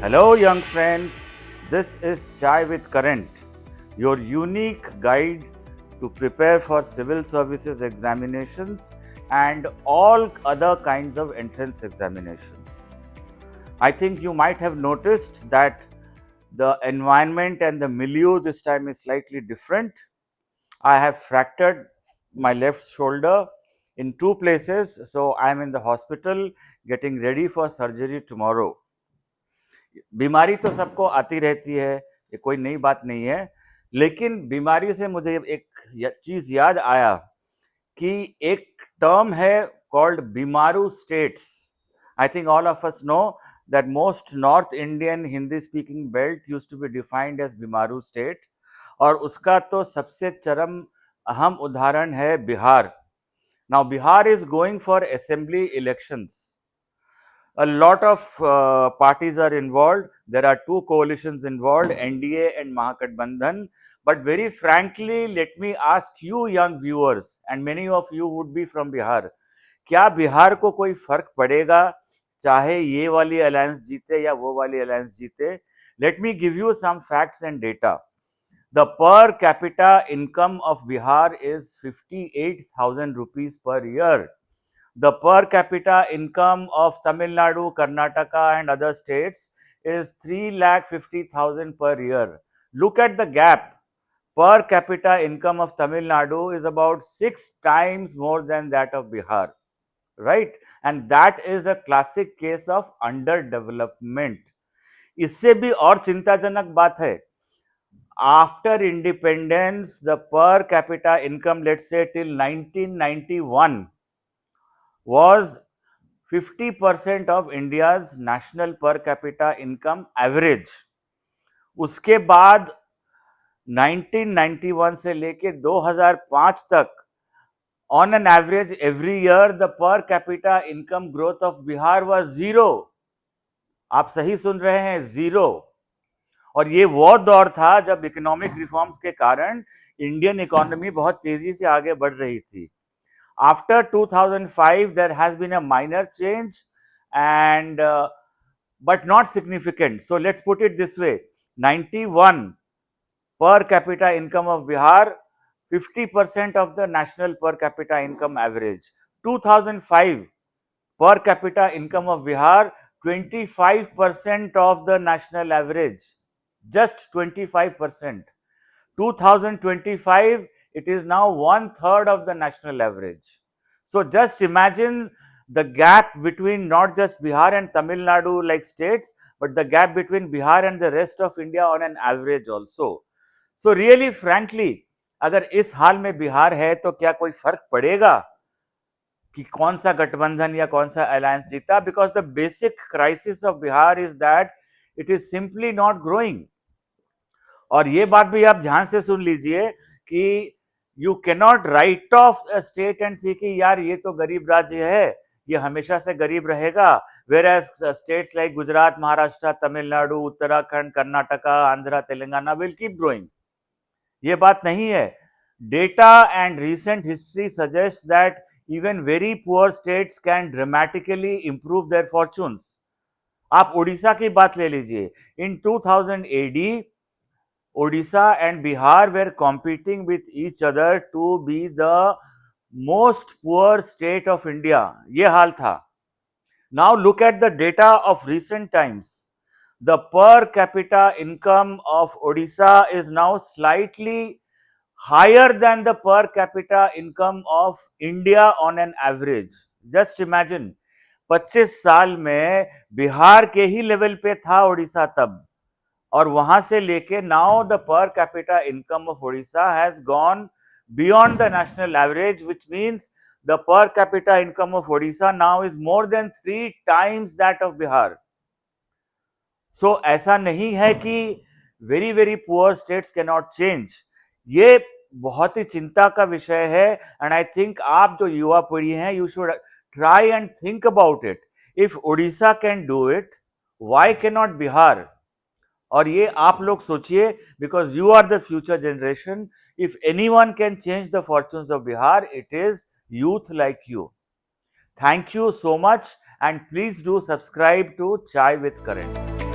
Hello, young friends. This is Chai with Current, your unique guide to prepare for civil services examinations and all other kinds of entrance examinations. I think you might have noticed that the environment and the milieu this time is slightly different. I have fractured my left shoulder in two places, so I am in the hospital getting ready for surgery tomorrow. बीमारी तो सबको आती रहती है, ये कोई नई बात नहीं है, लेकिन बीमारी से मुझे एक चीज याद आया कि एक टर्म है called BIMARU states. I think all of us know that most North Indian Hindi speaking belt used to be defined as BIMARU state, और उसका तो सबसे चरम अहम उदाहरण है Bihar. Now Bihar is going for assembly elections. A lot of parties are involved. There are two coalitions involved, NDA and Mahagathbandhan. But very frankly, let me ask you young viewers, and many of you would be from Bihar, क्या बिहार को कोई फर्क पड़ेगा चाहे ये वाली alliance जीते या वो वाली अलायंस जीते? Let me give you some facts and data. The per capita income of Bihar is 58,000 rupees per year. The per capita income of Tamil Nadu, Karnataka and other states is 3,50,000 per year. Look at the gap. Per capita income of Tamil Nadu is about 6 times more than that of Bihar, right? And that is a classic case of underdevelopment. इससे भी और चिंताजनक बात है, after independence, the per capita income, let's say till 1991, was 50% of India's national per capita income average. उसके बाद 1991 से लेके 2005 तक, on an average every year the per capita income growth of Bihar was zero. आप सही सुन रहे हैं, zero. और ये वो दौर था जब इकोनॉमिक रिफॉर्म्स के कारण इंडियन इकोनॉमी बहुत तेजी से आगे बढ़ रही थी. After 2005, there has been a minor change, and but not significant. So let's put it this way: 91 per capita income of Bihar, 50% of the national per capita income average. 2005 per capita income of Bihar, 25% of the national average, just 25%. 2025, it is now 1/3 of the national average. So just imagine the gap between not just Bihar and Tamil Nadu like states, but the gap between Bihar and the rest of India on an average also. So really frankly, अगर इस हाल में बिहार है तो क्या कोई फर्क पड़ेगा कि कौन सा गठबंधन या कौन सा अलायंस जीता? Because the basic crisis of Bihar is that it is simply not growing. और ये बात भी आप ध्यान से सुन लीजिए कि you can not write off a state and see कि यार ये तो गरीब राज्य है, ये हमेशा से गरीब रहेगा, whereas states like Gujarat, Maharashtra, Tamil Nadu, Uttarakhand, Karnataka, Andhra, Telangana will keep growing. ये बात नहीं है. Data and recent history suggest that even very poor states can dramatically improve their fortunes. आप उड़ीसा की बात ले लीजिए. In 2000 AD, Odisha and Bihar were competing with each other to be the most poor state of India. ये हाल था. Now look at the data of recent times. The per capita income of Odisha is now slightly higher than the per capita income of India on an average. Just imagine, 25 साल में बिहार के ही level पे था ओडिशा तब, और वहां से लेके now the per capita income of Odisha has gone beyond the national average, which means the per capita income of Odisha now is more than 3 times that of Bihar. So ऐसा नहीं है कि very very poor states can not change. ये बहुत ही चिंता का विषय है. एंड आई थिंक आप जो युवा पीढ़ी हैं, you should try and think about it. If Odisha can do it, why can not Bihar? और ये आप लोग सोचिए, because you are the future generation. If anyone can change the fortunes of Bihar, it is youth like you. Thank you so much, and please do subscribe to Chai with Current.